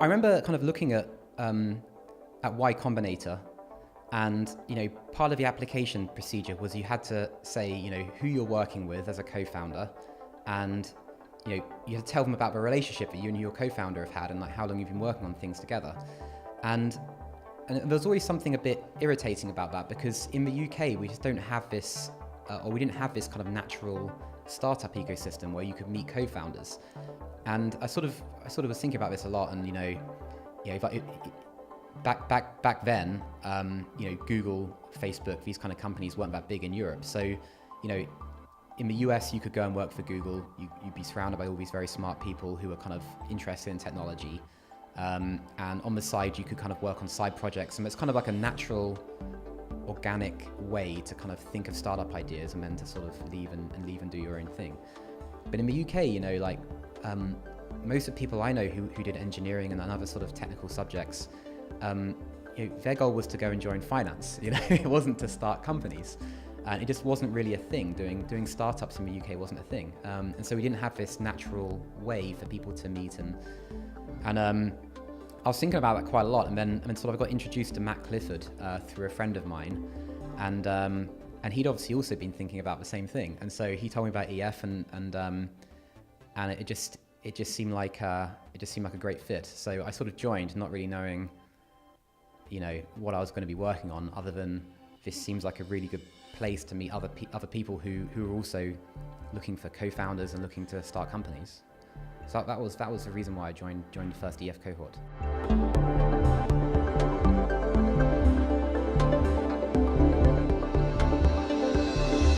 I remember kind of looking at Y Combinator, and part of the application procedure was you had to say who you're working with as a co-founder, and you had to tell them about the relationship that you and your co-founder have had, and like how long you've been working on things together. And there's always something a bit irritating about that, because in the UK we just don't have this, or we didn't have this kind of natural startup ecosystem where you could meet co-founders. And I sort of was thinking about this a lot, and back then, Google, Facebook, these kind of companies weren't that big in Europe. So, in the US, you could go and work for Google. You'd be surrounded by all these very smart people who are kind of interested in technology. And on the side, you could kind of work on side projects. And it's kind of like a natural, organic way to kind of think of startup ideas and then to sort of leave and do your own thing. But in the UK, most of the people I know who did engineering and other sort of technical subjects, their goal was to go and join finance. It wasn't to start companies, and it just wasn't really a thing. Doing startups in the UK wasn't a thing, and so we didn't have this natural way for people to meet. And I was thinking about that quite a lot, and then sort of I got introduced to Matt Clifford through a friend of mine, and he'd obviously also been thinking about the same thing, and so he told me about EF, and it just seemed like a great fit. So I sort of joined, not really knowing what I was going to be working on, other than this seems like a really good place to meet other people who are also looking for co-founders and looking to start companies. So that was the reason why I joined the first EF cohort.